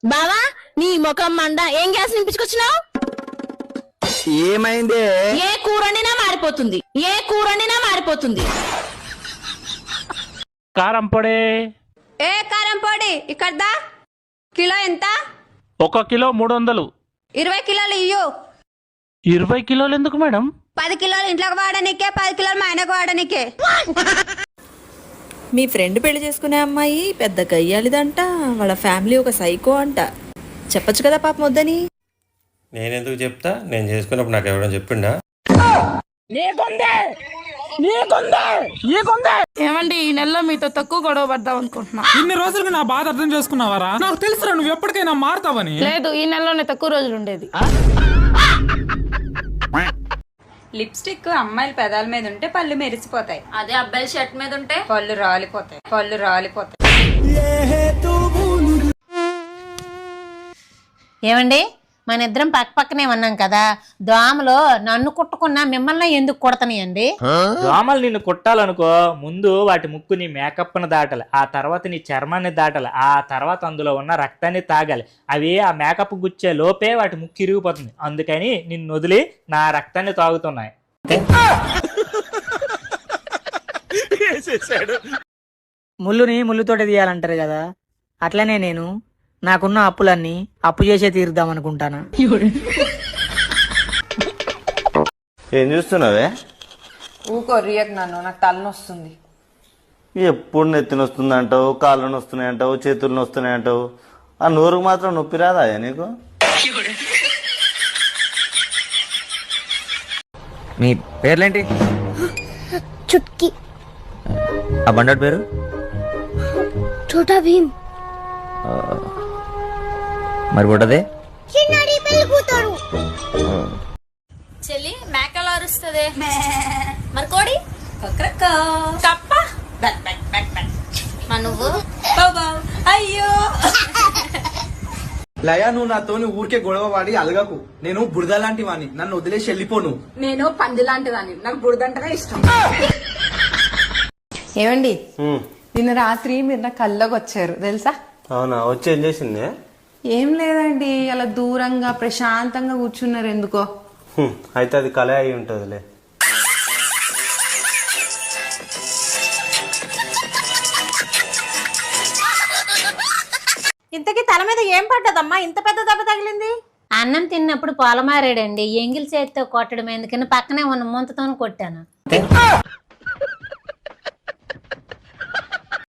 బావా నీ ముఖం మండ ఏం గ్యాస్ నింపించుకొచ్చినావు? ఏమైందే? ఏ కూరనినా మారిపోతుంది, ఏ కూరనినా మారిపోతుంది. కారం పొడి. ఏ కారం పొడి ఇక్కడ దా. కిలో ఎంత? 1 కిలో 300. 20 కిలోలు ఇయ్యు. 20 కిలోలు ఎందుకు మేడం? 10 కిలోలు ఇంట్లోకి వాడనికే, 10 కిలోలు మా ఆయనకు వాడనికే. మీ ఫ్రెండ్ పెళ్లి చేసుకునే అమ్మాయి పెద్ద గయ్యాలిదంట, వాళ్ళ ఫ్యామిలీ ఒక సైకో అంట. చెప్పొచ్చు కదా పాపం వద్దని. నేనెందుకు చెప్తా? నేను చేసుకున్నప్పుడు నాకు ఎవరైనా చెప్పిండా? ఏమండి ఈ నెలలో మీతో తక్కువ గొడవ పడదాం అనుకుంటున్నా. ఇన్ని రోజులుగా నా బాధ అర్థం చేసుకున్నావారా? నాకు తెలుసురా నువ్వు ఎప్పటికైనా మారుతావని. లేదు, ఈ నెలలోనే తక్కువ రోజులు ఉండేది. లిప్స్టిక్ అమ్మాయిల పెదాల మీద ఉంటే పళ్ళు మెరిసిపోతాయి, అదే అబ్బాయిల షర్ట్ మీద ఉంటే పళ్ళు రాలిపోతాయి, పళ్ళు రాలిపోతాయి. ఏమండి మన ఇద్దరం పక్క పక్కనే ఉన్నాం కదా, దోమలో నన్ను కుట్టుకున్నా మిమ్మల్ని ఎందుకు కుడతాయండి? దోమలు నిన్ను కుట్టాలనుకో, ముందు వాటి ముక్కు నీ మేకప్ను దాటాలి, ఆ తర్వాత నీ చర్మాన్ని దాటాలి, ఆ తర్వాత అందులో ఉన్న రక్తాన్ని తాగాలి. అవి ఆ మేకప్ గుచ్చే లోపే వాటి ముక్కు ఇరిగిపోతుంది. అందుకని నిన్ను వదిలి నా రక్తాన్ని తాగుతున్నాయి. ముళ్ళుని ముళ్ళుతోటి తీయాలంటారు కదా, అట్లనే నేను నాకున్న అప్పులన్నీ అప్పు చేసే తీరుద్దాం అనుకుంటానా. ఏం చూస్తున్నావే? ఊకో రియక్ నన్ను, నాకు తలనొస్తుంది. ఎప్పుడు నెత్తిన వస్తుంది అంటావు, కాళ్ళు నొస్తున్నాయి అంటావు, చేతులు నొస్తున్నాయి అంటావు. ఆ నోరుకు మాత్రం నొప్పి రాదా నీకు? మీ పేర్లేంటి? చుట్కీ. ఆ బండోడి పేరు? छोटा भीम. మరి బుడ్డదే? చిన్నడి పెళ్ళికూతురు. చెల్లి మేకలు అరుస్తుంది, మరి కోడి కప్ప నువ్వు అయ్యో లయా, నువ్వు నాతోని ఊరికే గొడవ వాడి అలగకు. నేను బురద లాంటి వాణ్ణి, నన్ను వదిలేసి వెళ్ళిపోను. నేను పంది లాంటిదాన్ని, నాకు బురదంటగా ఇష్టం. ఏమండి నిన్న రాత్రి మీరు నా కల్లోకి వచ్చారు తెలుసా? అవునా? వచ్చి ఏం చేసింది? ఏం లేదండి, అలా దూరంగా ప్రశాంతంగా కూర్చున్నారు ఎందుకో. అయితే అది కళ అయి ఉంటుందిలే. ఇంతకీ తల మీద ఏం పడ్డదమ్మా, ఇంత పెద్ద దెబ్బ తగిలింది? అన్నం తిన్నప్పుడు పొలమారాడండి, ఎంగిల్ చేతితో కొట్టడం ఎందుకని పక్కనే ఉన్న ముంతతో కొట్టాను.